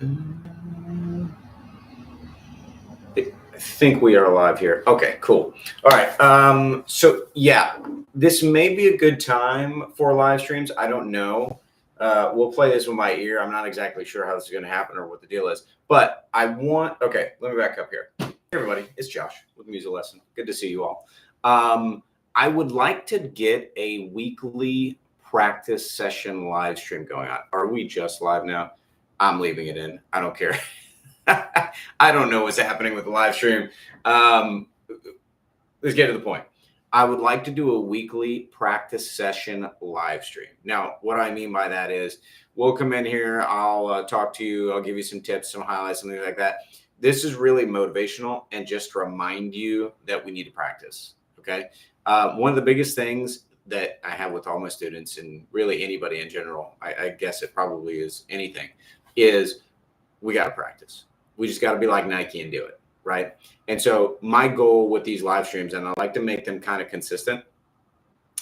I think we are live here. Okay, cool. All right. So yeah, this may be a good time for live streams. I don't know. We'll play this with my ear. I'm not exactly sure how this is going to happen or what the deal is, but okay, let me back up here. Hey everybody, it's Josh with Music Lesson. Good to see you all. I would like to get a weekly practice session live stream going on. Are we just live now? I'm leaving it in. I don't care. I don't know what's happening with the live stream. Let's get to the point. I would like to do a weekly practice session live stream. Now, what I mean by that is we'll come in here. I'll talk to you. I'll give you some tips, some highlights, something like that. This is really motivational and just to remind you that we need to practice. Okay. One of the biggest things that I have with all my students and really anybody in general, I guess it probably is anything, is we got to practice. We just got to be like Nike and do it, right? And so my goal with these live streams, and I like to make them kind of consistent,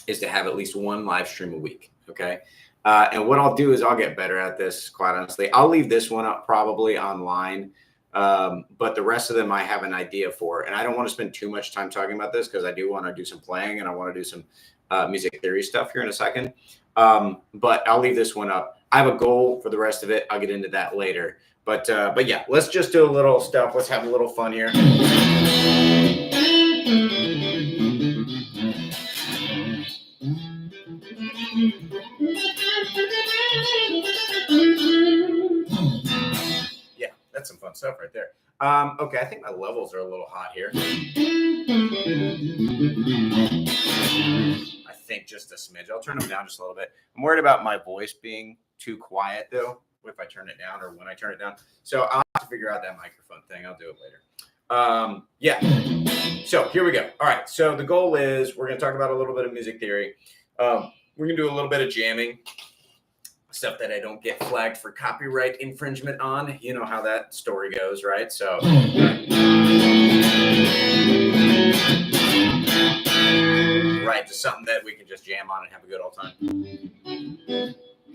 is to have at least one live stream a week, okay? And what I'll do is I'll get better at this, quite honestly. I'll leave this one up probably online, but the rest of them I have an idea for. And I don't want to spend too much time talking about this because I do want to do some playing and I want to do some music theory stuff here in a second. But I'll leave this one up. I have a goal for the rest of it. I'll get into that later. But yeah, let's just do a little stuff. Let's have a little fun here. Yeah, that's some fun stuff right there. Okay, I think my levels are a little hot here. I think just a smidge. I'll turn them down just a little bit. I'm worried about my voice being too quiet though, if I turn it down or when I turn it down. So I'll have to figure out that microphone thing. I'll do it later. Yeah. So here we go. All right. So the goal is we're going to talk about a little bit of music theory. We're going to do a little bit of jamming, stuff that I don't get flagged for copyright infringement on. You know how that story goes, right? So right, just something that we can just jam on and have a good old time.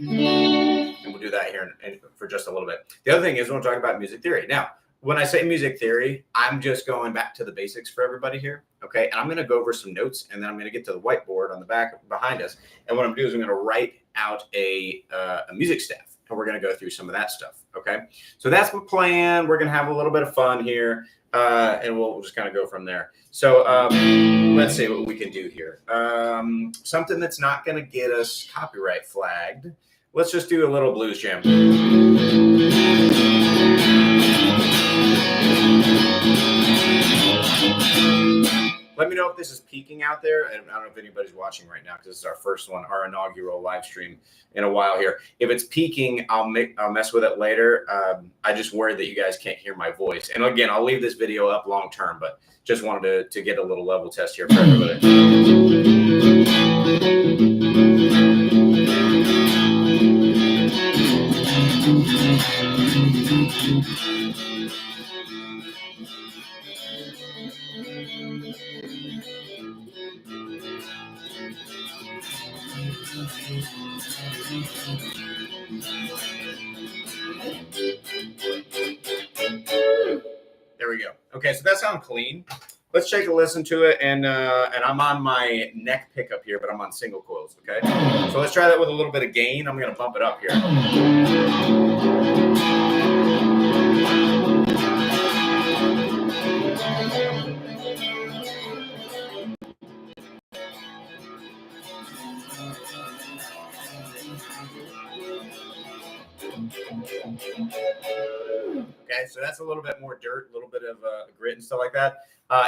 And we'll do that here for just a little bit. The other thing is we'll talk about music theory. Now, when I say music theory, I'm just going back to the basics for everybody here. Okay. And I'm going to go over some notes and then I'm going to get to the whiteboard on the back behind us. And what I'm going to do is I'm going to write out a music staff and we're going to go through some of that stuff. Okay. So that's my plan. We're going to have a little bit of fun here. And we'll just kind of go from there. So let's see what we can do here. Something that's not going to get us copyright flagged. Let's just do a little blues jam. Let me know if this is peaking out there. And I don't know if anybody's watching right now because this is our first one, our inaugural live stream in a while here. If it's peaking, I'll mess with it later. I just worry that you guys can't hear my voice. And again, I'll leave this video up long term, but just wanted to get a little level test here for everybody. There we go. Okay, so that sounds clean. Let's take a listen to it, and I'm on my neck pickup here, but I'm on single coils, okay? So let's try that with a little bit of gain. I'm going to bump it up here. Okay, so that's a little bit more dirt, a little bit of grit and stuff like that.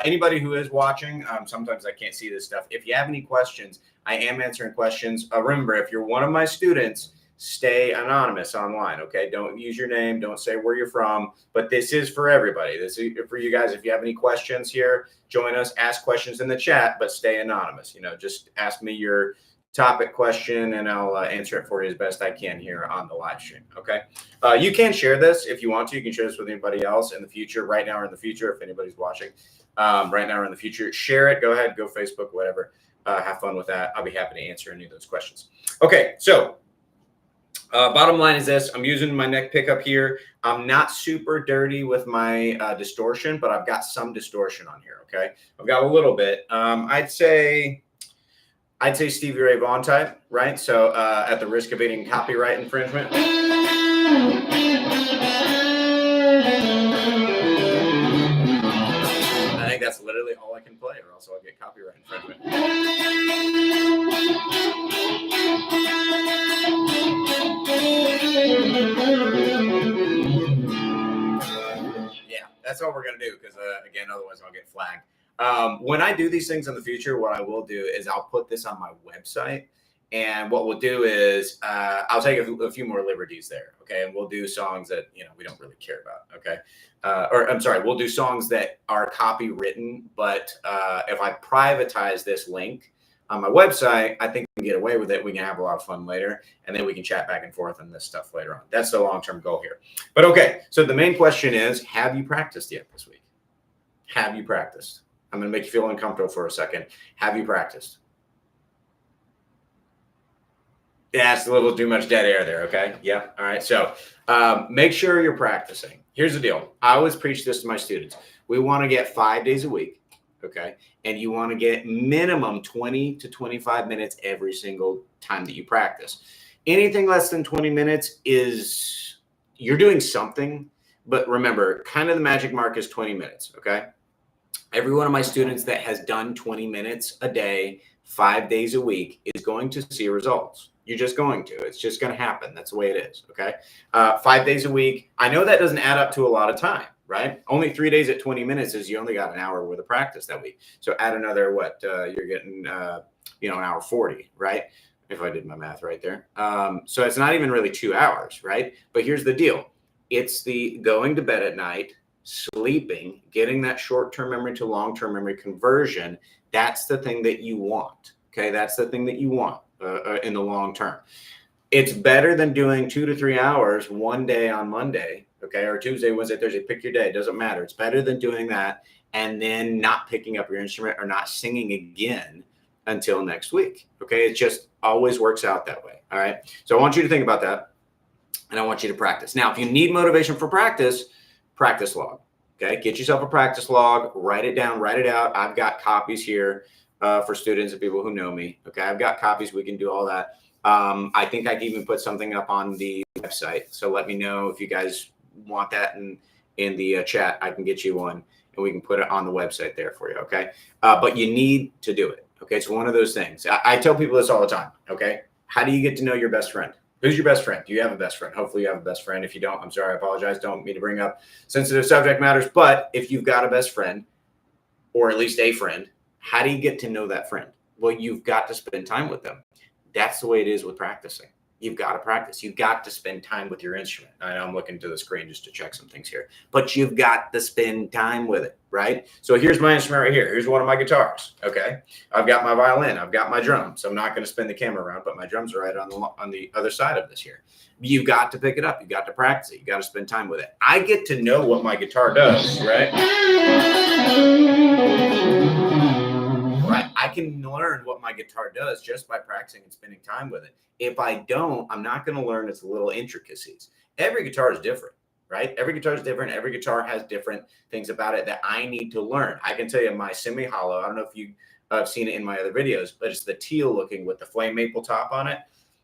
Anybody who is watching, sometimes I can't see this stuff. If you have any questions, I am answering questions. Remember, if you're one of my students, stay anonymous online, okay? Don't use your name. Don't say where you're from. But this is for everybody. This is for you guys. If you have any questions here, join us. Ask questions in the chat, but stay anonymous. You know, just ask me your topic question and I'll answer it for you as best I can here on the live stream. Okay. You can share this if you want to. You can share this with anybody else in the future, right now or in the future, if anybody's watching right now or in the future. Share it. Go ahead. Go Facebook, whatever. Have fun with that. I'll be happy to answer any of those questions. Okay. So Bottom line is this: I'm using my neck pickup here. I'm not super dirty with my distortion, but I've got some distortion on here. Okay, I've got a little bit. I'd say Stevie Ray Vaughan type, right? So at the risk of getting copyright infringement. I think that's literally all I can play, or else I'll get copyright infringement. Yeah, that's all we're gonna do, because again, otherwise I'll get flagged. When I do these things in the future, what I will do is I'll put this on my website, and what we'll do is I'll take a few more liberties there, okay? And we'll do songs that we don't really care about, okay? Or I'm sorry, we'll do songs that are copywritten, but if I privatize this link on my website, I think we can get away with it. We can have a lot of fun later, and then we can chat back and forth on this stuff later on. That's the long-term goal here. But okay, so the main question is, have you practiced yet this week? Have you practiced? I'm going to make you feel uncomfortable for a second. Have you practiced? Yeah, it's a little too much dead air there, okay? Yeah, all right. So make sure you're practicing. Here's the deal. I always preach this to my students. We want to get 5 days a week, okay? And you want to get minimum 20 to 25 minutes every single time that you practice. Anything less than 20 minutes is, you're doing something, but remember, kind of the magic mark is 20 minutes, okay? Every one of my students that has done 20 minutes a day, 5 days a week, is going to see results. You're just going to. It's just going to happen. That's the way it is, okay? 5 days a week. I know that doesn't add up to a lot of time, right? Only 3 days at 20 minutes is you only got an hour worth of practice that week. So add another, what, you're getting, an hour 40, right? If I did my math right there. So it's not even really 2 hours, right? But here's the deal. It's the going to bed at night, sleeping, getting that short-term memory to long-term memory conversion. That's the thing that you want. Okay, that's the thing that you want in the long term. It's better than doing 2 to 3 hours one day on Monday, okay, or Tuesday, Wednesday, Thursday. Pick your day. It doesn't matter. It's better than doing that and then not picking up your instrument or not singing again until next week. Okay, it just always works out that way. All right. So I want you to think about that, and I want you to practice. Now, if you need motivation for practice log. Okay, get yourself a practice log, write it down, write it out. I've got copies here for students and people who know me. Okay, I've got copies. We can do all that. I think I can even put something up on the website. So let me know if you guys want that in the chat. I can get you one, and we can put it on the website there for you. Okay, but you need to do it. Okay, it's one of those things. I tell people this all the time. Okay, how do you get to know your best friend? Who's your best friend? Do you have a best friend? Hopefully you have a best friend. If you don't, I'm sorry, I apologize. Don't mean to bring up sensitive subject matters. But if you've got a best friend, or at least a friend, how do you get to know that friend? Well, you've got to spend time with them. That's the way it is with practicing. You've got to practice. You've got to spend time with your instrument. I know I'm looking to the screen just to check some things here, but you've got to spend time with it, right? So here's my instrument right here. Here's one of my guitars, okay? I've got my violin. I've got my drums. I'm not going to spin the camera around, but my drums are right on the other side of this here. You've got to pick it up. You've got to practice it. You've got to spend time with it. I get to know what my guitar does, right? Right. I can learn what my guitar does just by practicing and spending time with it. If I don't, I'm not going to learn its little intricacies. Every guitar is different, right? Every guitar is different. Every guitar has different things about it that I need to learn. I can tell you my semi-hollow, I don't know if you have seen it in my other videos, but it's the teal looking with the flame maple top on it.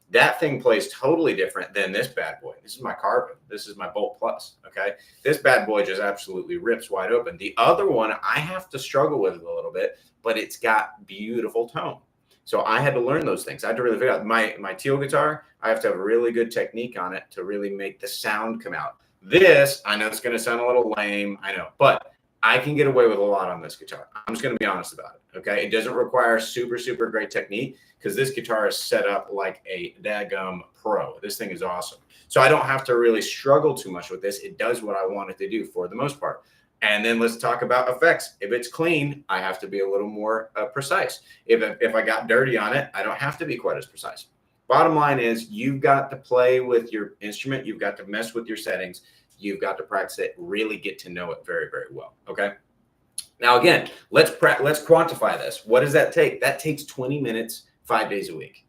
That thing plays totally different than this bad boy. This is my carbon. This is my Bolt Plus, okay? This bad boy just absolutely rips wide open. The other one, I have to struggle with it a little bit, but it's got beautiful tone. So I had to learn those things. I had to really figure out my teal guitar. I have to have a really good technique on it to really make the sound come out. This, I know it's going to sound a little lame. I know, but I can get away with a lot on this guitar. I'm just going to be honest about it. Okay. It doesn't require super, super great technique because this guitar is set up like a daggum pro. This thing is awesome. So I don't have to really struggle too much with this. It does what I want it to do for the most part. And then let's talk about effects. If it's clean, I have to be a little more precise. If I got dirty on it, I don't have to be quite as precise. Bottom line is you've got to play with your instrument. You've got to mess with your settings. You've got to practice it, really get to know it very, very well. Okay. Now, again, let's quantify this. What does that take? That takes 20 minutes, 5 days a week.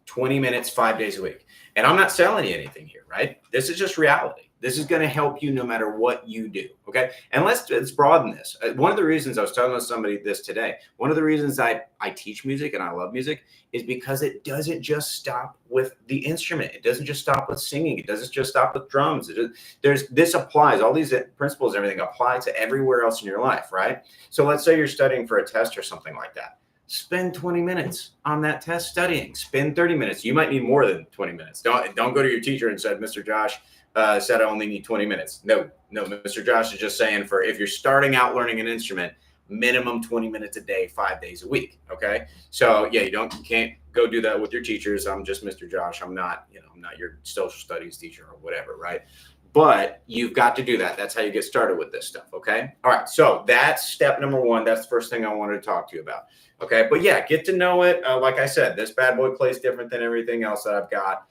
20 minutes, 5 days a week. And I'm not selling you anything here, right? This is just reality. This is going to help you no matter what you do. Okay. And let's broaden this. One of the reasons I was telling somebody this today, one of the reasons I teach music and I love music is because it doesn't just stop with the instrument. It doesn't just stop with singing. It doesn't just stop with drums. This applies. All these principles and everything apply to everywhere else in your life, right? So let's say you're studying for a test or something like that. Spend 20 minutes on that test studying. Spend 30 minutes. You might need more than 20 minutes. Don't go to your teacher and say, Mr. Josh said I only need 20 minutes. No, Mr. Josh is just saying for if you're starting out learning an instrument, minimum 20 minutes a day, 5 days a week. Okay. So yeah, you can't go do that with your teachers. I'm just Mr. Josh. I'm not your social studies teacher or whatever. Right. But you've got to do that. That's how you get started with this stuff. Okay. All right. So that's step number one. That's the first thing I wanted to talk to you about. Okay. But yeah, get to know it. Like I said, this bad boy plays different than everything else that I've got.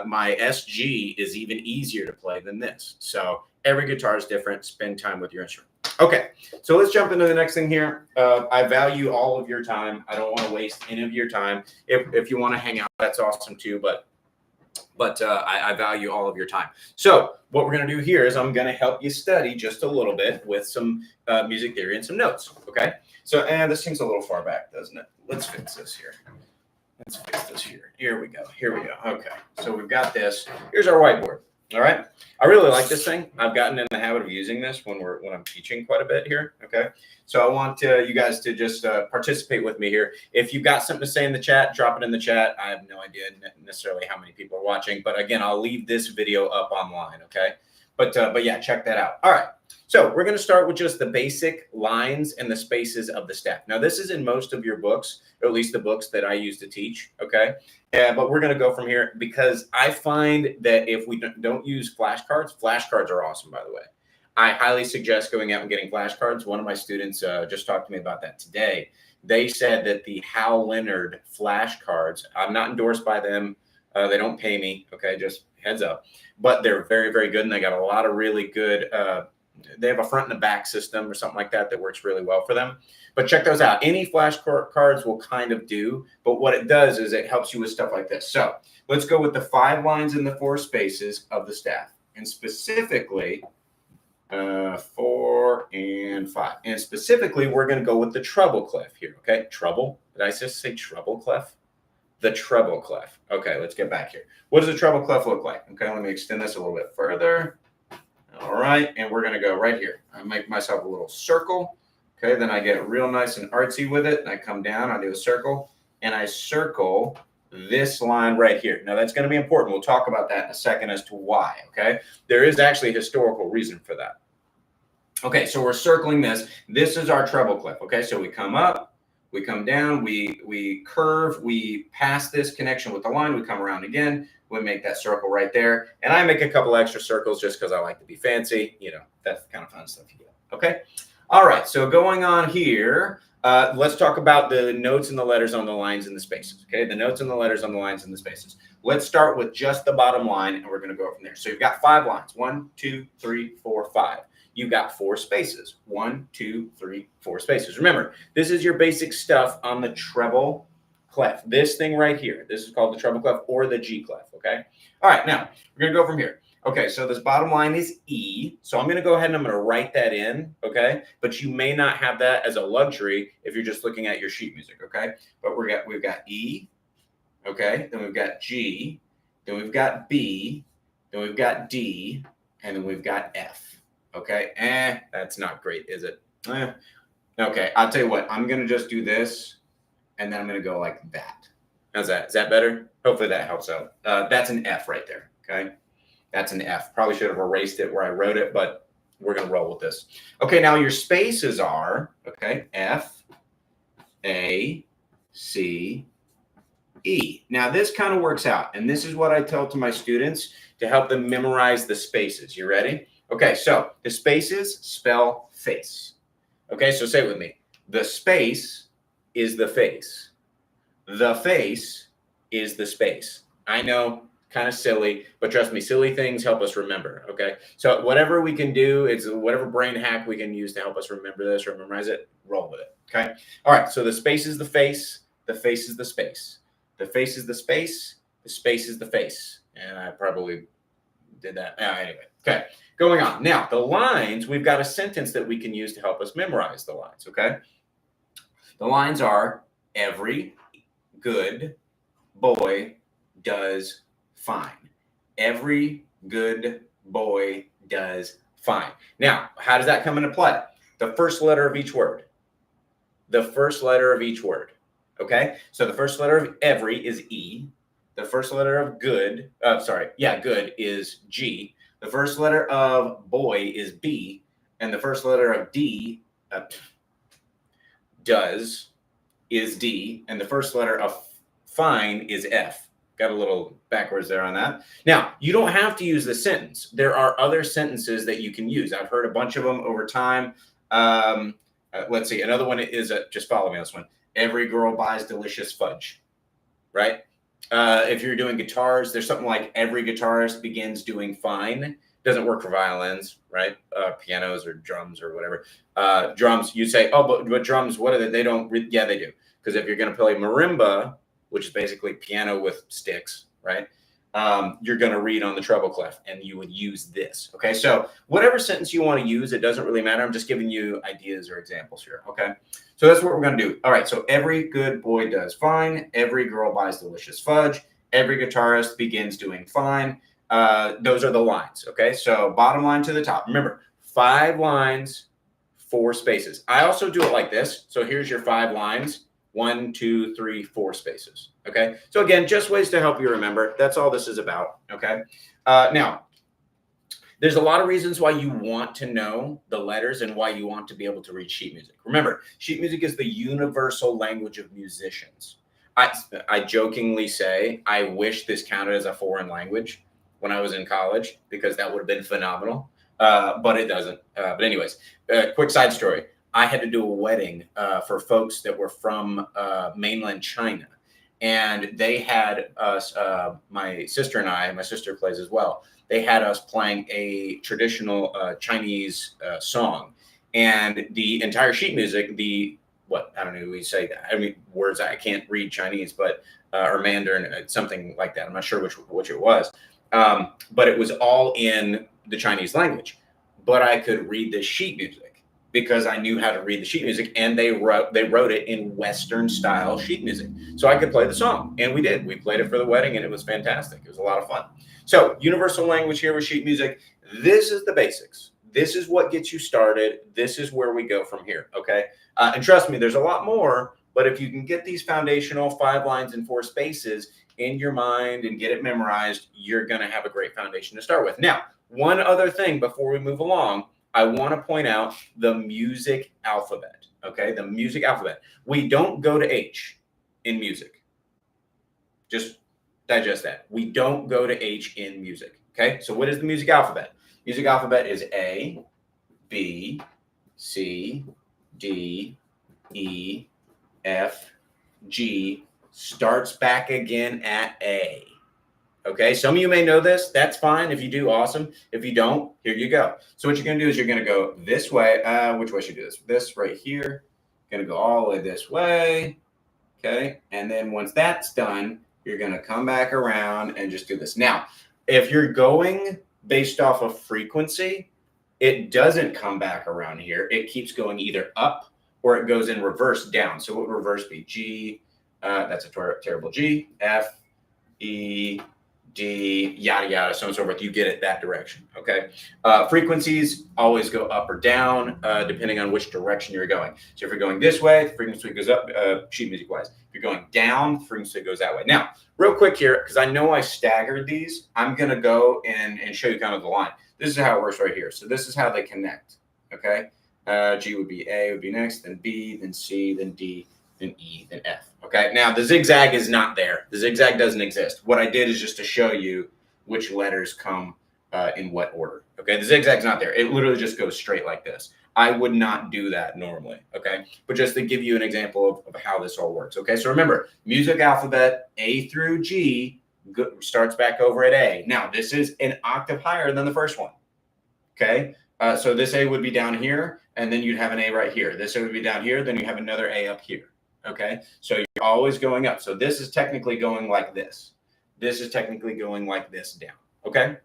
My SG is even easier to play than this. So every guitar is different. Spend time with your instrument. Okay, so let's jump into the next thing here. I value all of your time. I don't want to waste any of your time. If you want to hang out, that's awesome too. But I value all of your time. So what we're going to do here is I'm going to help you study just a little bit with some music theory and some notes. Okay, so and this seems a little far back, doesn't it? Let's fix this here. Let's fix this here. Here we go. Okay. So we've got this. Here's our whiteboard. All right. I really like this thing. I've gotten in the habit of using this when I'm teaching quite a bit here. Okay. So I want you guys to just participate with me here. If you've got something to say in the chat, drop it in the chat. I have no idea necessarily how many people are watching, but again, I'll leave this video up online. Okay. But yeah, check that out. All right. So we're going to start with just the basic lines and the spaces of the staff. Now, this is in most of your books, or at least the books that I use to teach, okay? But we're going to go from here because I find that if we don't use flashcards are awesome, by the way. I highly suggest going out and getting flashcards. One of my students just talked to me about that today. They said that the Hal Leonard flashcards, I'm not endorsed by them. They don't pay me, okay? Just heads up. But they're very, very good, and they got a lot of really good they have a front and a back system or something like that works really well for them. But check those out. Any flashcards will kind of do, but what it does is it helps you with stuff like this. So let's go with the 5 lines and the 4 spaces of the staff, and specifically 4 and 5. And specifically, we're going to go with the treble clef here. Okay, treble. Did I just say treble clef? The treble clef. Okay, let's get back here. What does a treble clef look like? Okay, let me extend this a little bit further. All right, and we're going to go right here. I make myself a little circle. Okay, then I get real nice and artsy with it. And I come down, I do a circle, and I circle this line right here. Now, that's going to be important. We'll talk about that in a second as to why, okay? There is actually a historical reason for that. Okay, so we're circling this. This is our treble clef, okay? So we come up, we come down, we curve, we pass this connection with the line, we come around again, we make that circle right there. And I make a couple extra circles just because I like to be fancy. You know, that's the kind of fun stuff you get. Okay. All right. So going on here, let's talk about the notes and the letters on the lines and the spaces. Okay. The notes and the letters on the lines and the spaces. Let's start with just the bottom line, and we're going to go from there. So you've got 5 lines. 1, 2, 3, 4, 5. You've got 4 spaces. 1, 2, 3, 4 spaces. Remember, this is your basic stuff on the treble clef. This thing right here, this is called the treble clef or the G clef, okay? All right, now we're going to go from here. Okay, so this bottom line is E. So I'm going to go ahead and I'm going to write that in, okay? But you may not have that as a luxury if you're just looking at your sheet music, okay? But we've got E, okay? Then we've got G, then we've got B, then we've got D, and then we've got F, okay? That's not great, is it? Okay, I'll tell you what. I'm going to just do this. And then I'm going to go like that. How's that? Is that better? Hopefully that helps out. That's an F right there. Okay. That's an F. Probably should have erased it where I wrote it, but we're going to roll with this. Okay. Now your spaces are, okay, F, A, C, E. Now this kind of works out. And this is what I tell to my students to help them memorize the spaces. You ready? Okay. So the spaces spell face. Okay. So say it with me. The space is the face. The face is the space. I know, kind of silly, but trust me, silly things help us remember, okay? So whatever we can do, it's whatever brain hack we can use to help us remember this or memorize it, roll with it, okay? All right, so the space is the face is the space. The face is the space is the face. And I probably did that. Anyway, okay, going on. Now, the lines, we've got a sentence that we can use to help us memorize the lines, okay? The lines are, every good boy does fine. Every good boy does fine. Now, how does that come into play? The first letter of each word. The first letter of each word, okay? So the first letter of every is E. The first letter of good is G. The first letter of boy is B. And the first letter of D, does, is D. And the first letter of fine is F. Got a little backwards there on that. Now, you don't have to use the sentence. There are other sentences that you can use. I've heard a bunch of them over time. Let's see. Another one is, just follow me on this one. Every girl buys delicious fudge, right? If you're doing guitars, there's something like every guitarist begins doing fine. Doesn't work for violins, right? Pianos or drums or whatever. Drums, you say, oh, but drums, what are they? They don't, yeah, they do. Because if you're going to play marimba, which is basically piano with sticks, right? You're going to read on the treble clef, and you would use this, okay? So whatever sentence you want to use, it doesn't really matter. I'm just giving you ideas or examples here, okay? So that's what we're going to do. All right, so every good boy does fine. Every girl buys delicious fudge. Every guitarist begins doing fine. Those are the lines, okay? So bottom line to the top. Remember, 5 lines, 4 spaces. I also do it like this. So here's your 5 lines. 1, 2, 3, 4 spaces. Okay. So again, just ways to help you remember. That's all this is about. Okay. Now, there's a lot of reasons why you want to know the letters and why you want to be able to read sheet music. Remember, sheet music is the universal language of musicians. I jokingly say, I wish this counted as a foreign language when I was in college, because that would have been phenomenal. But it doesn't. But anyways, quick side story. I had to do a wedding for folks that were from mainland China. And they had us, my sister and I, my sister plays as well, they had us playing a traditional Chinese song. And the entire sheet music, I don't know, we say that. I mean, words, I can't read Chinese, but, or Mandarin, something like that. I'm not sure which it was. But it was all in the Chinese language. But I could read the sheet music, because I knew how to read the sheet music, and they wrote it in Western style sheet music. So I could play the song, and we did. We played it for the wedding, and it was fantastic. It was a lot of fun. So universal language here with sheet music. This is the basics. This is what gets you started. This is where we go from here, okay? And trust me, there's a lot more, but if you can get these foundational 5 lines and 4 spaces in your mind and get it memorized, you're going to have a great foundation to start with. Now, one other thing before we move along, I want to point out the music alphabet, okay? The music alphabet. We don't go to H in music. Just digest that. We don't go to H in music, okay? So what is the music alphabet? Music alphabet is A, B, C, D, E, F, G, starts back again at A. Okay, some of you may know this. That's fine. If you do, awesome. If you don't, here you go. So what you're going to do is you're going to go this way. Which way should you do this? This right here. Going to go all the way this way. Okay, and then once that's done, you're going to come back around and just do this. Now, if you're going based off of frequency, it doesn't come back around here. It keeps going either up or it goes in reverse down. So what would reverse be? G, that's a terrible G, F, E, D, yada, yada, so on and so forth. You get it that direction, okay? Frequencies always go up or down, depending on which direction you're going. So if you're going this way, the frequency goes up, sheet music-wise. If you're going down, the frequency goes that way. Now, real quick here, because I know I staggered these, I'm going to go and show you kind of the line. This is how it works right here. So this is how they connect, okay? G would be A, would be next, then B, then C, then D, then E, then F. Okay, now the zigzag is not there. The zigzag doesn't exist. What I did is just to show you which letters come in what order. Okay, the zigzag's not there. It literally just goes straight like this. I would not do that normally, okay? But just to give you an example of how this all works, okay? So remember, music alphabet, A through G, starts back over at A. Now, this is an octave higher than the first one, okay? So this A would be down here, and then you'd have an A right here. This A would be down here, then you have another A up here. Okay. So you're always going up. So this is technically going like this. This is technically going like this down. Okay.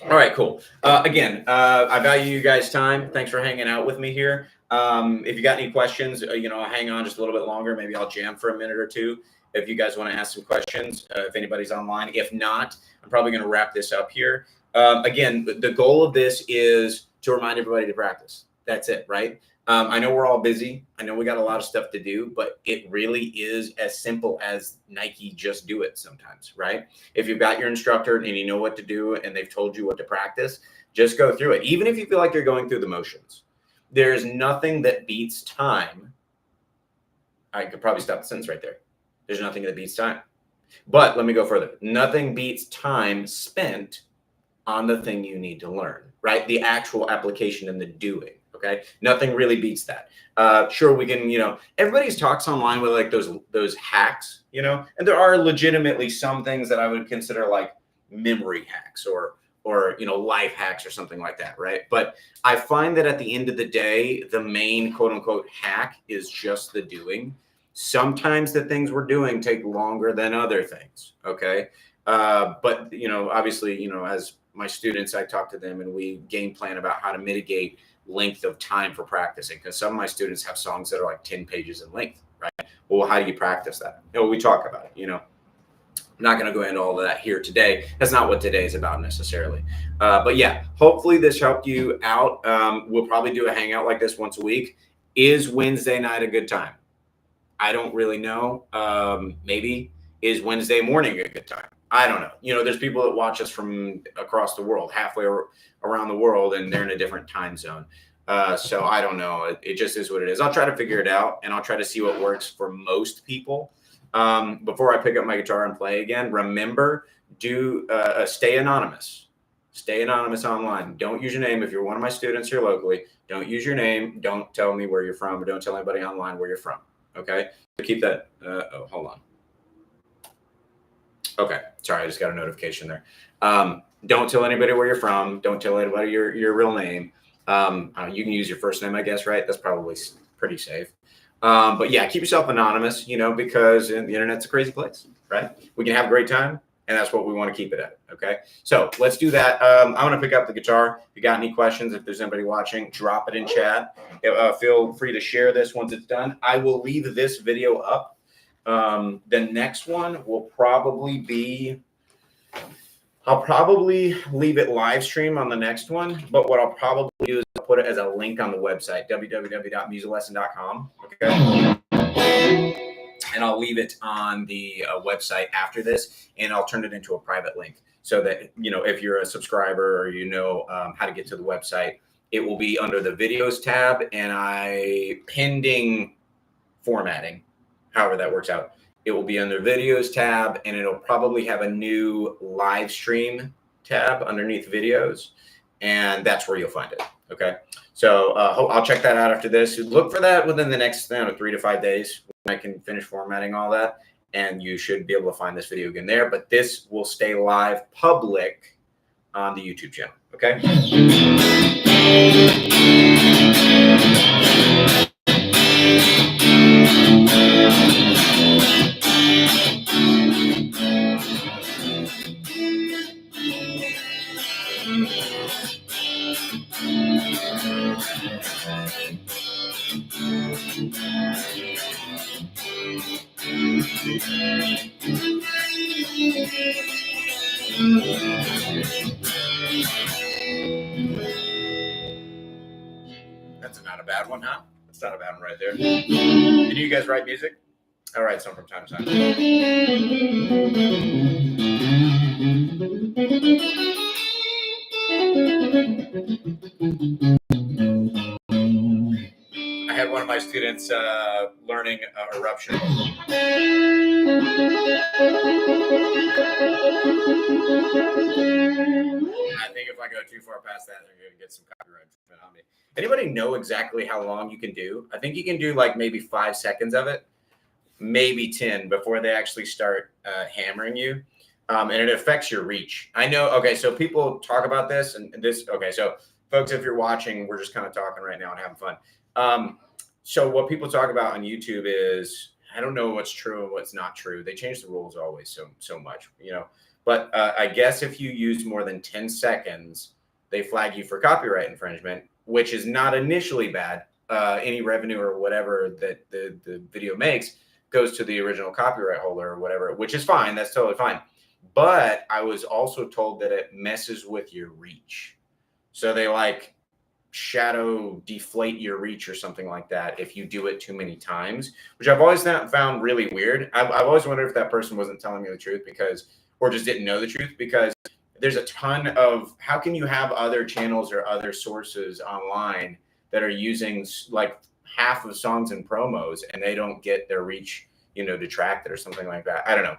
All right, cool. Again, I value you guys' time. Thanks for hanging out with me here. If you got any questions, hang on just a little bit longer. Maybe I'll jam for a minute or two if you guys want to ask some questions, if anybody's online. If not, I'm probably going to wrap this up here. Again, the goal of this is to remind everybody to practice. That's it, right? I know we're all busy. I know we got a lot of stuff to do, but it really is as simple as Nike just do it sometimes, right? If you've got your instructor and you know what to do and they've told you what to practice, just go through it. Even if you feel like you're going through the motions, there's nothing that beats time. I could probably stop the sentence right there. There's nothing that beats time. But let me go further. Nothing beats time spent on the thing you need to learn, right? The actual application and the doing. Okay. Nothing really beats that. Sure, we can, everybody's talks online with like those hacks, and there are legitimately some things that I would consider like memory hacks or life hacks or something like that, right? But I find that at the end of the day, the main quote unquote hack is just the doing. Sometimes the things we're doing take longer than other things. Okay. But obviously, as my students, I talk to them and we game plan about how to mitigate length of time for practicing, because some of my students have songs that are like 10 pages in length, right? Well, how do you practice that? We talk about it, I'm not going to go into all of that here today. That's not what today is about necessarily. But yeah, hopefully this helped you out. We'll probably do a hangout like this once a week. Is Wednesday night a good time? I don't really know. Maybe. Is Wednesday morning a good time? I don't know. There's people that watch us from across the world, halfway around the world, and they're in a different time zone. So I don't know. It just is what it is. I'll try to figure it out, and I'll try to see what works for most people. Before I pick up my guitar and play again, remember, stay anonymous. Stay anonymous online. Don't use your name. If you're one of my students here locally, don't use your name. Don't tell me where you're from, or don't tell anybody online where you're from. Okay? So keep that. Hold on. Okay. Sorry, I just got a notification there. Don't tell anybody where you're from. Don't tell anybody your real name. You can use your first name, I guess, right? That's probably pretty safe. But yeah, keep yourself anonymous, because the internet's a crazy place, right? We can have a great time, and that's what we want to keep it at. Okay. So let's do that. I'm going to pick up the guitar. If you got any questions, if there's anybody watching, drop it in chat. Feel free to share this once it's done. I will leave this video up. The next one will probably be, I'll probably leave it live stream on the next one, but what I'll probably do is I'll put it as a link on the website, www.musiclesson.com. Okay. And I'll leave it on the website after this, and I'll turn it into a private link so that, if you're a subscriber or how to get to the website, it will be under the videos tab, and pending formatting, however that works out, it will be under videos tab, and it'll probably have a new live stream tab underneath videos, and that's where you'll find it. Okay. So I'll check that out after this. Look for that within the next 3 to 5 days when I can finish formatting all that, and you should be able to find this video again there, but this will stay live public on the YouTube channel. Okay. That's not a bad one, huh? That's not a bad one right there. Did you guys write music? I write some from time to time. I had one of my students learning Eruption. I think if I go too far past that, they're going to get some copyright on me. Anybody know exactly how long you can do? I think you can do like maybe 5 seconds of it, maybe 10 before they actually start hammering you. And it affects your reach. I know. Okay. So people talk about this and this. Okay. So folks, if you're watching, we're just kind of talking right now and having fun. So what people talk about on YouTube is I don't know what's true and what's not true. They change the rules always so much, But I guess if you use more than 10 seconds, they flag you for copyright infringement, which is not initially bad. Any revenue or whatever that the video makes goes to the original copyright holder or whatever, which is fine. That's totally fine. But I was also told that it messes with your reach. So they like shadow deflate your reach or something like that if you do it too many times, which I've always found really weird. I've always wondered if that person wasn't telling me the truth or just didn't know the truth, because there's a ton of, how can you have other channels or other sources online that are using like half of songs and promos and they don't get their reach, detracted or something like that. I don't know.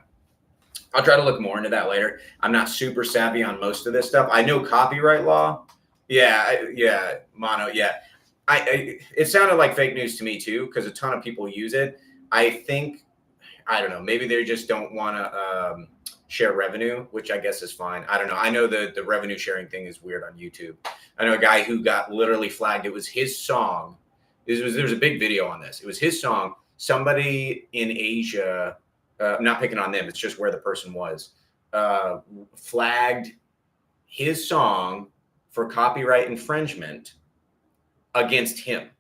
I'll try to look more into that later. I'm not super savvy on most of this stuff. I know copyright law. Yeah, mono. Yeah, it sounded like fake news to me too, because a ton of people use it. I don't know. Maybe they just don't want to share revenue, which I guess is fine. I don't know. I know the revenue sharing thing is weird on YouTube. I know a guy who got literally flagged. It was his song. There was a big video on this. It was his song. Somebody in Asia, not picking on them, it's just where the person was, flagged his song for copyright infringement against him,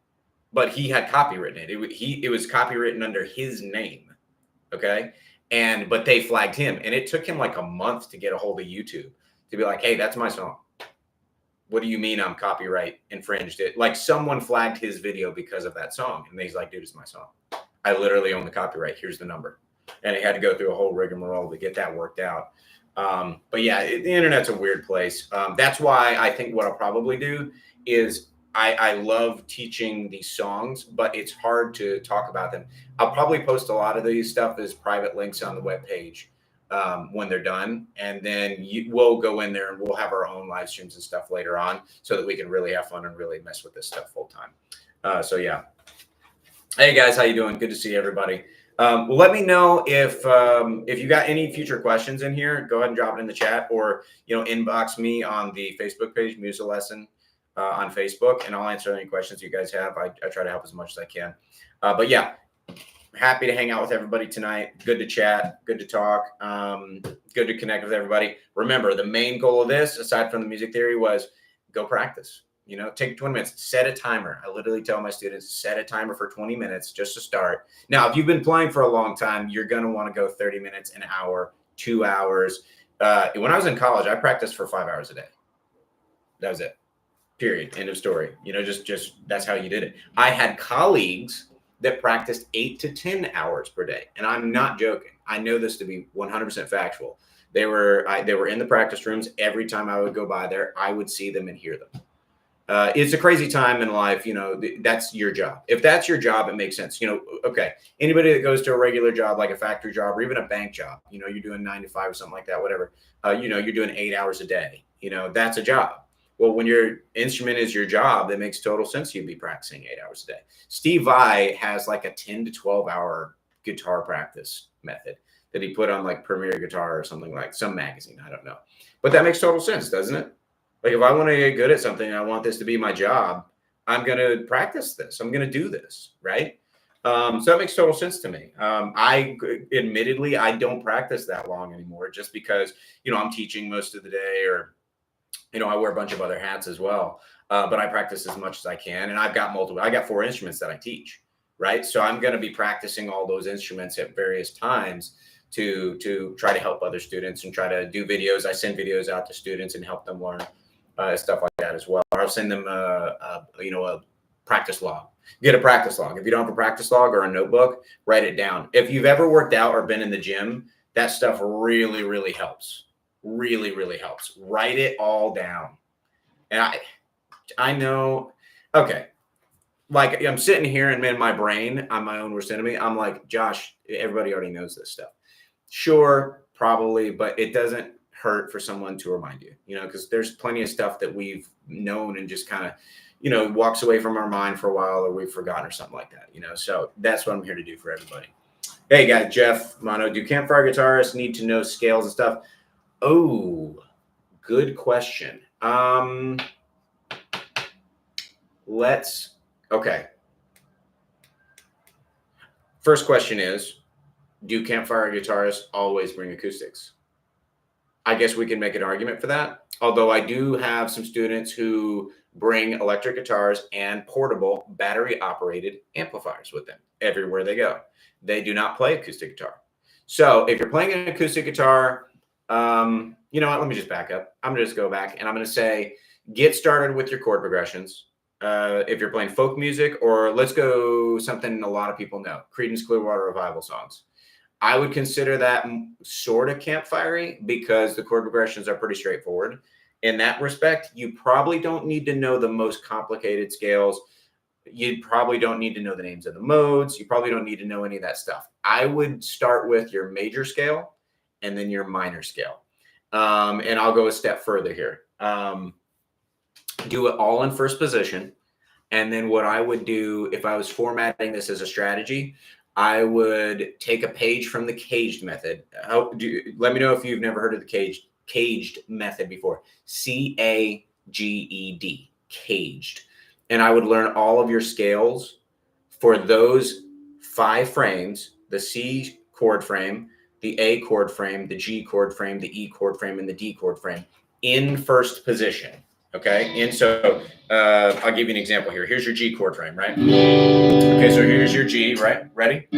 but he had copywritten it. It was copywritten under his name, okay? But they flagged him, and it took him like a month to get a hold of YouTube to be like, hey, that's my song. What do you mean I'm copyright infringed it? Like someone flagged his video because of that song, and he's like, dude, it's my song. I literally own the copyright. Here's the number. And he had to go through a whole rigmarole to get that worked out. But yeah, the internet's a weird place. That's why I think what I'll probably do is I love teaching these songs, but it's hard to talk about them. I'll probably post a lot of these stuff as private links on the webpage when they're done. And then we'll go in there and we'll have our own live streams and stuff later on so that we can really have fun and really mess with this stuff full time. So yeah. Hey guys, how you doing? Good to see everybody. Well, let me know if you got any future questions in here. Go ahead and drop it in the chat, or inbox me on the Facebook page, Musa Lesson on Facebook, and I'll answer any questions you guys have. I try to help as much as I can. But yeah, happy to hang out with everybody tonight. Good to chat. Good to talk. Good to connect with everybody. Remember, the main goal of this, aside from the music theory, was go practice. Take 20 minutes, set a timer. I literally tell my students, set a timer for 20 minutes just to start. Now, if you've been playing for a long time, you're going to want to go 30 minutes, an hour, 2 hours. When I was in college, I practiced for 5 hours a day. That was it. Period. End of story. Just that's how you did it. I had colleagues that practiced 8 to 10 hours per day. And I'm not joking. I know this to be 100% factual. They were in the practice rooms. Every time I would go by there, I would see them and hear them. It's a crazy time in life. That's your job. If that's your job, it makes sense. Okay. Anybody that goes to a regular job, like a factory job or even a bank job, you're doing 9 to 5 or something like that, whatever, you're doing 8 hours a day, that's a job. Well, when your instrument is your job, that makes total sense. You'd be practicing 8 hours a day. Steve Vai has like a 10 to 12 hour guitar practice method that he put on like Premier Guitar or something, like some magazine. I don't know, but that makes total sense, doesn't it? Like if I want to get good at something, I want this to be my job, I'm going to practice this. I'm going to do this. Right. So that makes total sense to me. Admittedly, I don't practice that long anymore just because, I'm teaching most of the day, or, I wear a bunch of other hats as well. But I practice as much as I can. And I got 4 instruments that I teach. Right. So I'm going to be practicing all those instruments at various times to try to help other students and try to do videos. I send videos out to students and help them learn. Stuff like that as well. Or I'll send them a practice log. Get a practice log. If you don't have a practice log or a notebook, write it down. If you've ever worked out or been in the gym, that stuff really, really helps. Really, really helps. Write it all down. And I know, okay, like I'm sitting here and in my brain, on my own worst enemy, I'm like, Josh, everybody already knows this stuff. Sure, probably, but it doesn't hurt for someone to remind you, because there's plenty of stuff that we've known and just kind of, walks away from our mind for a while, or we've forgotten or something like that, so that's what I'm here to do for everybody. Hey guys, Jeff Mono, do campfire guitarists need to know scales and stuff? Oh, good question. Okay. First question is, do campfire guitarists always bring acoustics? I guess we can make an argument for that. Although I do have some students who bring electric guitars and portable battery operated amplifiers with them everywhere they go. They do not play acoustic guitar. So if you're playing an acoustic guitar, you know what? Let me just back up. I'm going to just go back and I'm going to say, get started with your chord progressions. If you're playing folk music, or let's go something a lot of people know, Creedence Clearwater Revival songs. I would consider that sort of campfire-y because the chord progressions are pretty straightforward. In that respect, you probably don't need to know the most complicated scales. You probably don't need to know the names of the modes. You probably don't need to know any of that stuff. I would start with your major scale and then your minor scale. And I'll go a step further here. Do it all in first position. And then what I would do if I was formatting this as a strategy, I would take a page from the caged method. Let me know if you've never heard of the caged method before. CAGED, caged. And I would learn all of your scales for those 5 frames, the C chord frame, the A chord frame, the G chord frame, the E chord frame, and the D chord frame in first position. Okay. And so I'll give you an example here. Here's your G chord frame, right? Okay, so here's your G, right? Ready?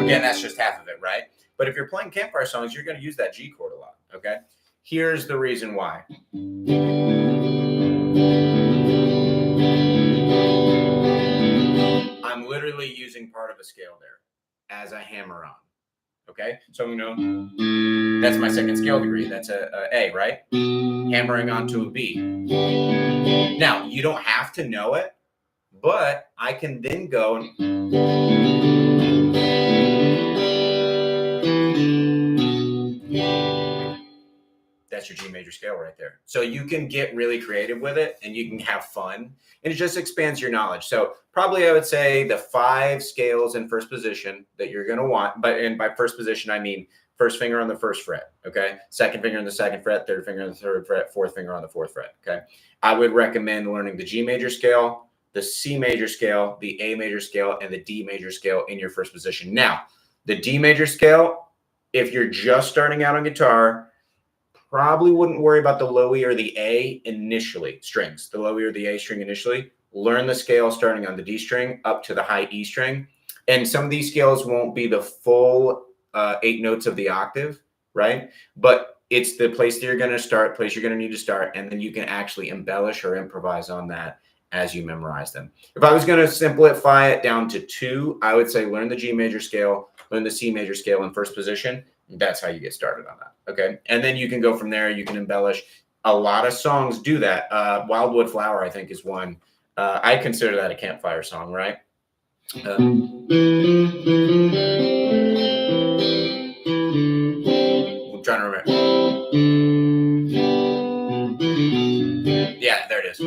Again, that's just half of it, right? But if you're playing campfire songs, you're going to use that G chord a lot, okay? Here's the reason why. I'm literally using part of a scale there as a hammer on, okay? So you know, that's my second scale degree. That's a right? Hammering onto a B. Now, you don't have to know it, but I can then go and that's your G major scale right there. So you can get really creative with it and you can have fun and it just expands your knowledge. So probably I would say the 5 scales in first position that you're going to want, and by first position, I mean first finger on the first fret, okay? Second finger on the second fret, third finger on the third fret, fourth finger on the fourth fret, okay? I would recommend learning the G major scale, the C major scale, the A major scale, and the D major scale in your first position. Now, the D major scale, if you're just starting out on guitar, probably wouldn't worry about the low E or the A initially, strings, the low E or the A string initially. Learn the scale starting on the D string up to the high E string. And some of these scales won't be the full 8 notes of the octave, right? But it's the place that you're going to start, place you're going to need to start, and then you can actually embellish or improvise on that as you memorize them. If I was going to simplify it down to 2, I would say learn the G major scale, learn the C major scale in first position. That's how you get started on that. Okay. And then you can go from there. You can embellish. A lot of songs do that. Wildwood Flower, I think, is one. I consider that a campfire song, right? I'm trying to remember. Yeah, there it is.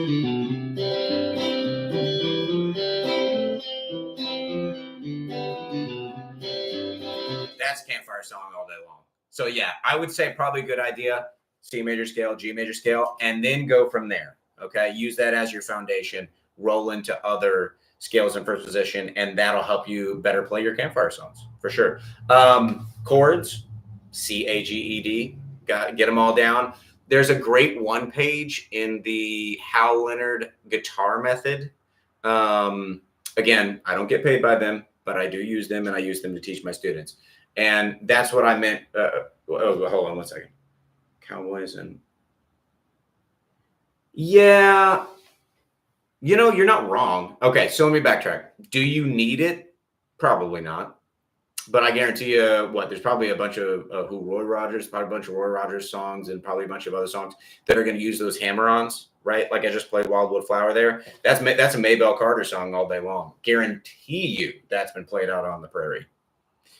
That's campfire song all day long. So yeah, I would say probably a good idea. C major scale, G major scale, and then go from there. Okay. Use that as your foundation, roll into other scales in first position, and that'll help you better play your campfire songs for sure. Chords, CAGED, get them all down. There's a great one page in the Hal Leonard guitar method. Again, I don't get paid by them, but I do use them and I use them to teach my students. And that's what I meant. Hold on one second. Cowboys and yeah, you know, you're not wrong. Okay, so let me backtrack. Do you need it? Probably not. But I guarantee you, there's probably a bunch of probably a bunch of Roy Rogers songs and probably a bunch of other songs that are going to use those hammer-ons, right? Like I just played Wildwood Flower there. That's a Maybelle Carter song all day long. Guarantee you that's been played out on the prairie.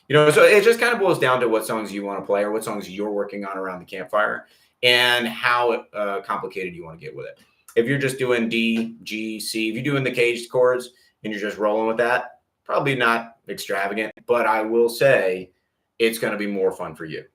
You know, so it just kind of boils down to what songs you want to play or what songs you're working on around the campfire and how complicated you want to get with it. If you're just doing D, G, C, if you're doing the caged chords and you're just rolling with that, probably not extravagant, but I will say it's going to be more fun for you.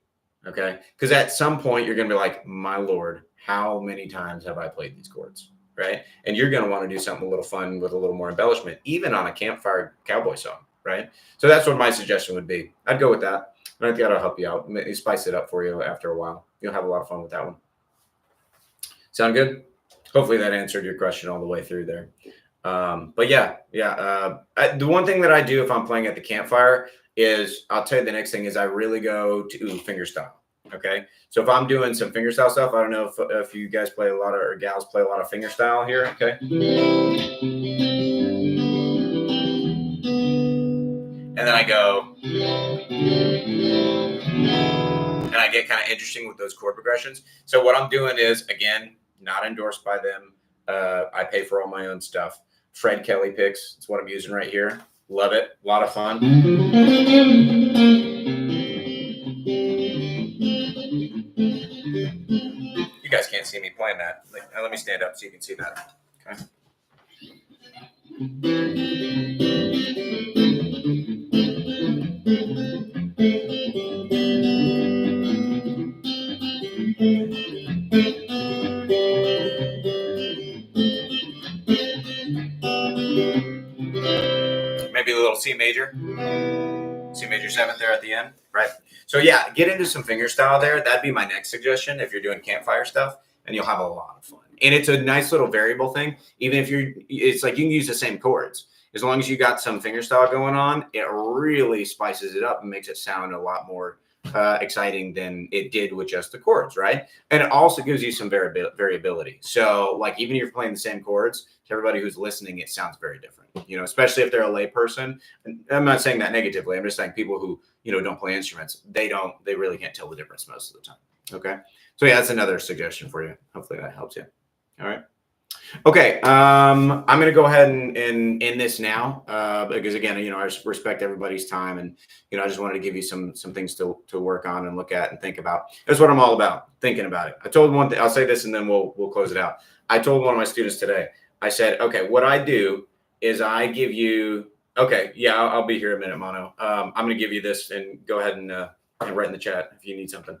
Okay. Because at some point you're going to be like, my Lord, how many times have I played these chords? right? And you're going to want to do something a little fun with a little more embellishment, even on a campfire cowboy song, right? So that's what my suggestion would be. I'd go with that. And I think that'll help you out. Maybe spice it up for you after a while. You'll have a lot of fun with that one. Sound good? Hopefully that answered your question all the way through there. But yeah. The one thing that I do if I'm playing at the campfire is, I'll tell you the next thing is I really go to fingerstyle. Okay. So if I'm doing some fingerstyle stuff, I don't know if you guys play a lot of, or gals play a lot of fingerstyle here. Okay. And then I go, and I get kind of interesting with those chord progressions. So what I'm doing is, again, not endorsed by them. I pay for all my own stuff. Fred Kelly picks. It's what I'm using right here. Love it. A lot of fun. You guys can't see me playing that. Let me stand up so you can see that. Okay. Maybe a little C major 7th there at the end, right? So yeah, get into some fingerstyle there. That'd be my next suggestion if you're doing campfire stuff, and you'll have a lot of fun. And it's a nice little variable thing. Even if it's like you can use the same chords. As long as you got some fingerstyle going on, it really spices it up and makes it sound a lot more exciting than it did with just the chords, right? And it also gives you some variability. So like even if you're playing the same chords, to everybody who's listening, it sounds very different, especially if they're a lay person. And I'm not saying that negatively. I'm just saying people who, don't play instruments, they really can't tell the difference most of the time. Okay. So yeah, that's another suggestion for you. Hopefully that helps you. All right. Okay, I'm going to go ahead and end this now because again, I respect everybody's time, and I just wanted to give you some things to work on and look at and think about. That's what I'm all about, thinking about it. I told one thing. I'll say this, and then we'll close it out. I told one of my students today. I said, okay, what I do is I give you. Okay, yeah, I'll be here a minute, Mono. I'm going to give you this, and go ahead and write in the chat if you need something.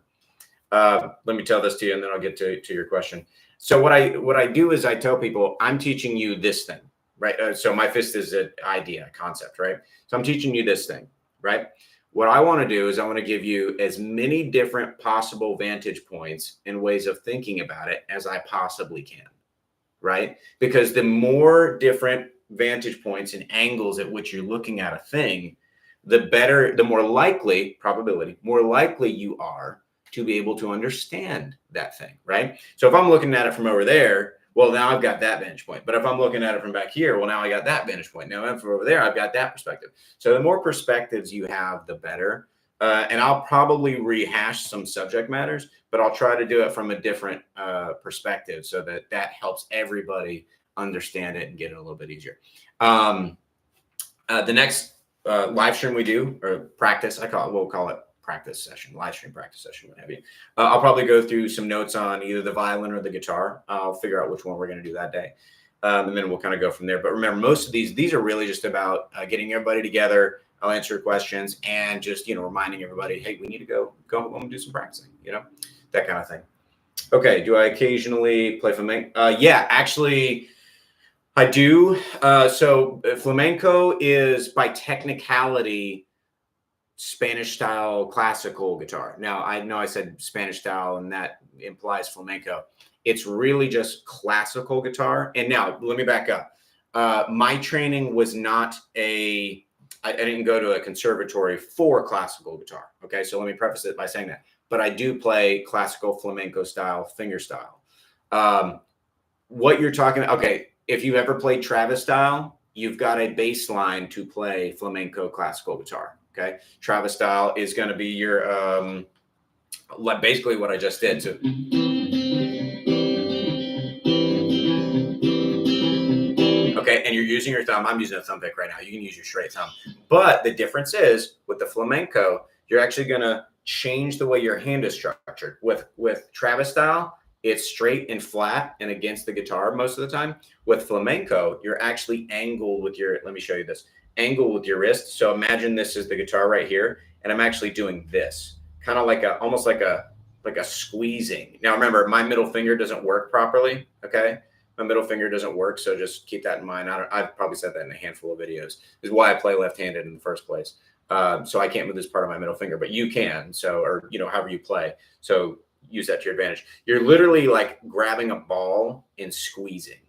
Let me tell this to you, and then I'll get to your question. So what I do is I tell people I'm teaching you this thing, right? So my fist is an idea, concept, right? So I'm teaching you this thing, right? What I want to do is I want to give you as many different possible vantage points and ways of thinking about it as I possibly can, right? Because the more different vantage points and angles at which you're looking at a thing, the better, the more likely you are to be able to understand that thing, right? So if I'm looking at it from over there, well, now I've got that vantage point. But if I'm looking at it from back here, well, now I got that vantage point. Now from over there, I've got that perspective. So the more perspectives you have, the better. And I'll probably rehash some subject matters, but I'll try to do it from a different perspective so that helps everybody understand it and get it a little bit easier. The next live stream we do, or practice, we'll call it practice session, live stream practice session, what have you. I'll probably go through some notes on either the violin or the guitar. I'll figure out which one we're going to do that day. And then we'll kind of go from there. But remember, most of these are really just about getting everybody together. I'll answer questions and just, reminding everybody, hey, we need to go home and do some practicing, that kind of thing. Okay. Do I occasionally play flamenco? Yeah, actually, I do. So flamenco is by technicality Spanish style classical guitar. Now, I know I said Spanish style and that implies flamenco. It's really just classical guitar. And now let me back up. My training was not I didn't go to a conservatory for classical guitar. Okay. So let me preface it by saying that, but I do play classical flamenco style, finger style. What you're talking about. Okay. If you've ever played Travis style, you've got a bass line to play flamenco classical guitar. Okay, Travis style is going to be your basically what I just did. So, okay, and you're using your thumb. I'm using a thumb pick right now. You can use your straight thumb. But the difference is with the flamenco, you're actually going to change the way your hand is structured. With Travis style, it's straight and flat and against the guitar most of the time. With flamenco, you're actually angled with your. Let me show you this. Angle with your wrist. So imagine this is the guitar right here, and I'm actually doing this, kind of like almost like a squeezing. Now remember, my middle finger doesn't work properly. Okay, My middle finger doesn't work, so just keep that in mind. I've probably said that in a handful of videos. This is why I play left-handed in the first place. So I can't move this part of my middle finger, but you can. So, or however you play. So use that to your advantage. You're literally like grabbing a ball and squeezing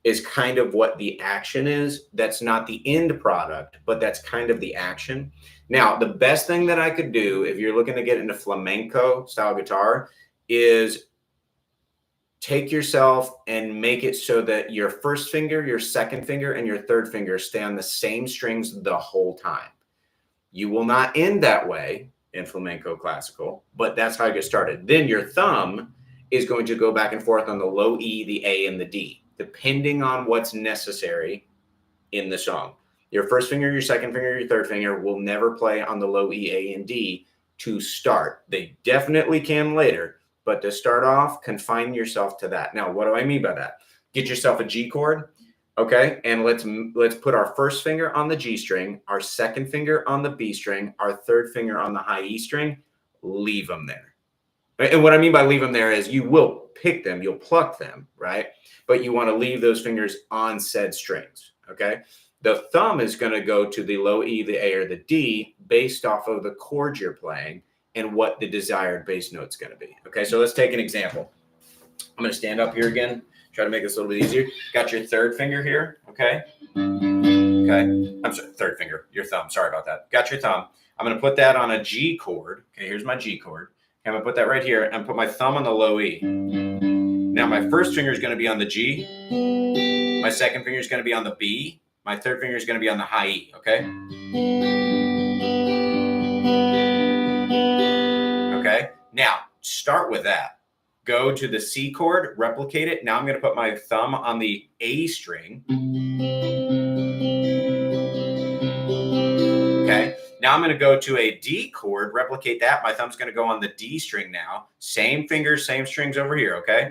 is kind of what the action is. That's not the end product, but that's kind of the action. Now, the best thing that I could do if you're looking to get into flamenco style guitar is take yourself and make it so that your first finger, your second finger, and your third finger stay on the same strings the whole time. You will not end that way in flamenco classical, but that's how you get started. Then your thumb is going to go back and forth on the low E, the A, and the D, depending on what's necessary in the song. Your first finger, your second finger, your third finger will never play on the low E, A, and D to start. They definitely can later, but to start off, confine yourself to that. Now, what do I mean by that? Get yourself a G chord, okay? And let's put our first finger on the G string, our second finger on the B string, our third finger on the high E string. Leave them there. And what I mean by leave them there is you will pick them, you'll pluck them, right? But you want to leave those fingers on said strings, okay? The thumb is going to go to the low E, the A, or the D based off of the chords you're playing and what the desired bass note's going to be. Okay, so let's take an example. I'm going to stand up here again, try to make this a little bit easier. Got your third finger here, okay? Okay, I'm sorry, third finger, your thumb, sorry about that. Got your thumb. I'm going to put that on a G chord. Okay, here's my G chord. I'm going to put that right here and put my thumb on the low E. Now, my first finger is going to be on the G. My second finger is going to be on the B. My third finger is going to be on the high E, okay? Okay, now start with that. Go to the C chord, replicate it. Now I'm going to put my thumb on the A string. Okay, now I'm going to go to a D chord, replicate that. My thumb's going to go on the D string now. Same fingers, same strings over here, okay?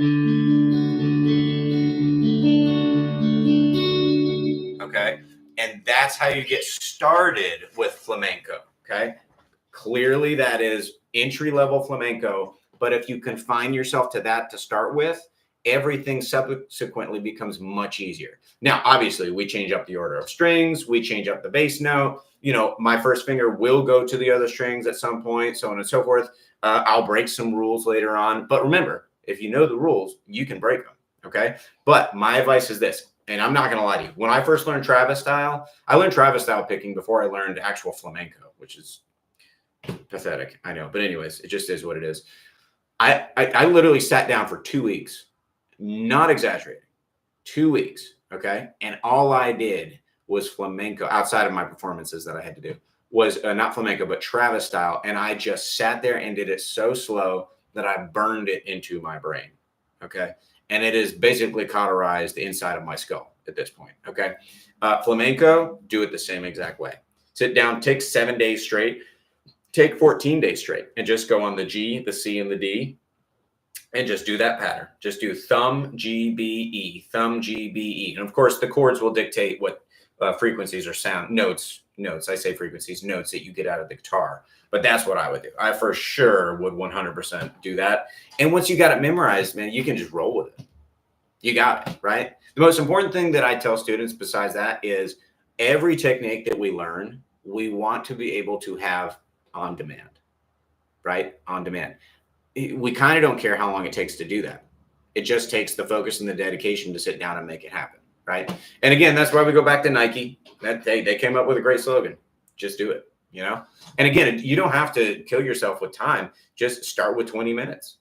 Okay, and that's how you get started with flamenco, okay? Clearly that is entry-level flamenco, but if you confine yourself to that to start with, everything subsequently becomes much easier. Now, obviously, we change up the order of strings, we change up the bass note. My first finger will go to the other strings at some point, so on and so forth. I'll break some rules later on, but remember, if you know the rules, you can break them, okay? But my advice is this, and I'm not going to lie to you. When I first learned Travis style, I learned Travis style picking before I learned actual flamenco, which is pathetic, I know. But anyways, it just is what it is. I literally sat down for 2 weeks, not exaggerating, 2 weeks, okay? And all I did was flamenco, outside of my performances that I had to do, was not flamenco, but Travis style. And I just sat there and did it so slow that I burned it into my brain, okay? And it is basically cauterized the inside of my skull at this point, okay? Flamenco, do it the same exact way. Sit down, take 7 days straight, take 14 days straight, and just go on the G, the C, and the D, and just do that pattern. Just do thumb, G, B, E, thumb, G, B, E. And of course, the chords will dictate what frequencies or sound notes. I say frequencies, notes that you get out of the guitar. But that's what I would do. I for sure would 100% do that. And once you got it memorized, man, you can just roll with it. You got it, right? The most important thing that I tell students besides that is every technique that we learn, we want to be able to have on demand, right? On demand. We kind of don't care how long it takes to do that. It just takes the focus and the dedication to sit down and make it happen, right? And again, that's why we go back to Nike. That they came up with a great slogan. Just do it, And again, you don't have to kill yourself with time. Just start with 20 minutes,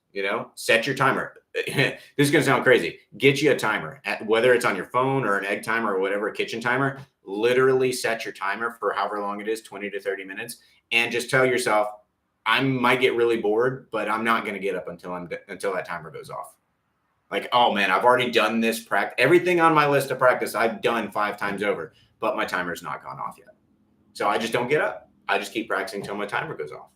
Set your timer. This is going to sound crazy. Get you a timer, whether it's on your phone or an egg timer or whatever, a kitchen timer. Literally set your timer for however long it is, 20 to 30 minutes. And just tell yourself, I might get really bored, but I'm not going to get up until that timer goes off. Like, oh man, I've already done this practice. Everything on my list of practice I've done 5 times over, but my timer's not gone off yet. So I just don't get up. I just keep practicing until my timer goes off.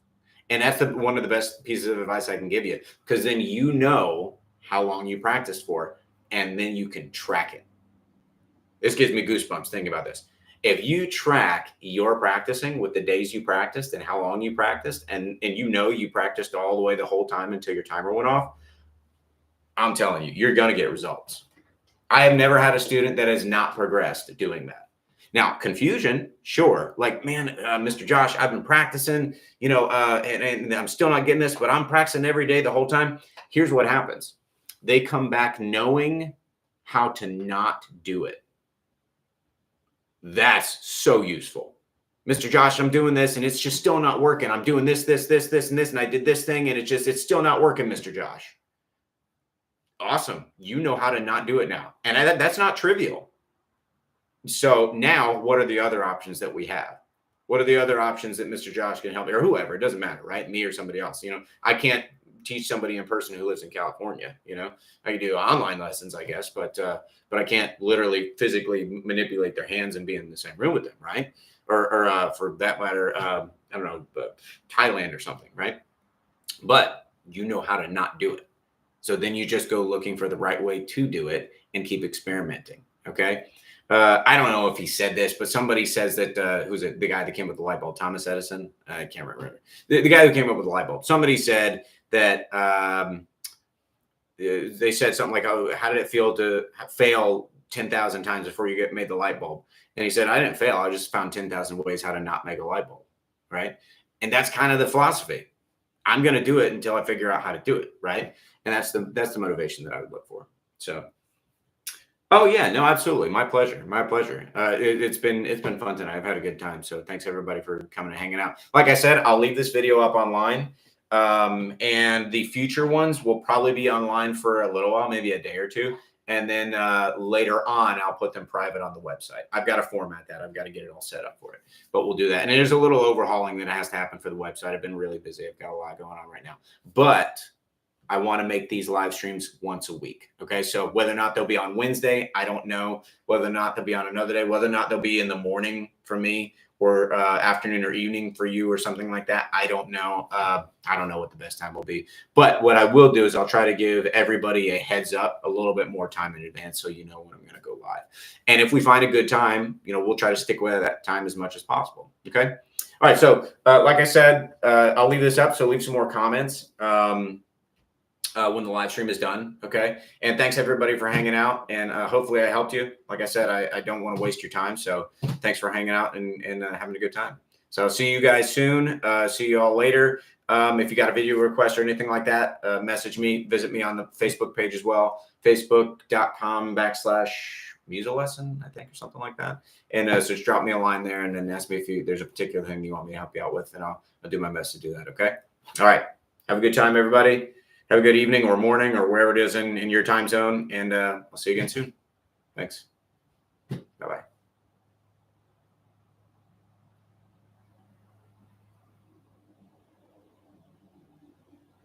And that's one of the best pieces of advice I can give you, because then you know how long you practiced for, and then you can track it. This gives me goosebumps thinking about this. If you track your practicing with the days you practiced and how long you practiced, and you practiced all the way the whole time until your timer went off, I'm telling you, you're going to get results. I have never had a student that has not progressed doing that. Now, confusion, sure. Like, man, Mr. Josh, I've been practicing, and I'm still not getting this, but I'm practicing every day the whole time. Here's what happens. They come back knowing how to not do it. That's so useful. Mr. Josh, I'm doing this and it's just still not working. I'm doing this, and this, and I did this thing and it's still not working, Mr. Josh. Awesome. You know how to not do it now. And that's not trivial. So now what are the other options that we have? What are the other options that Mr. Josh can help me, or whoever? It doesn't matter, right? Me or somebody else. I can't teach somebody in person who lives in California. I can do online lessons, I guess, but I can't literally physically manipulate their hands and be in the same room with them, right? Or for that matter, I don't know, Thailand or something, right? But you know how to not do it. So then you just go looking for the right way to do it and keep experimenting. Okay. I don't know if he said this, but somebody says that, who's it? The guy that came up with the light bulb, Thomas Edison. I can't remember. The guy who came up with the light bulb. Somebody said that they said something like, "Oh, how did it feel to fail 10,000 times before you made the light bulb?" And he said, "I didn't fail. I just found 10,000 ways how to not make a light bulb." Right. And that's kind of the philosophy. I'm going to do it until I figure out how to do it. Right. And that's the motivation that I would look for. So, oh yeah, no, absolutely. My pleasure. My pleasure. It's been fun tonight. I've had a good time. So thanks everybody for coming and hanging out. Like I said, I'll leave this video up online. And the future ones will probably be online for a little while, maybe a day or two. And then later on, I'll put them private on the website. I've got to format that. I've got to get it all set up for it. But we'll do that. And there's a little overhauling that has to happen for the website. I've been really busy. I've got a lot going on right now. But I want to make these live streams once a week. Okay. So whether or not they'll be on Wednesday, I don't know. Whether or not they'll be on another day, whether or not they'll be in the morning for me or afternoon or evening for you or something like that, I don't know. I don't know what the best time will be. But what I will do is I'll try to give everybody a heads up a little bit more time in advance so you know when I'm going to go live. And if we find a good time, we'll try to stick with that time as much as possible. Okay. All right. So like I said, I'll leave this up. So leave some more comments. When the live stream is done. Okay. And thanks everybody for hanging out. And hopefully I helped you. Like I said, I don't want to waste your time. So thanks for hanging out and having a good time. So see you guys soon. See you all later. If you got a video request or anything like that, message me, visit me on the Facebook page as well. Facebook.com/music lesson, I think, or something like that. And so just drop me a line there and then ask me if there's a particular thing you want me to help you out with. And I'll do my best to do that. Okay. All right. Have a good time, everybody. Have a good evening or morning or wherever it is in your time zone. And I'll see you again soon. Thanks. Bye-bye.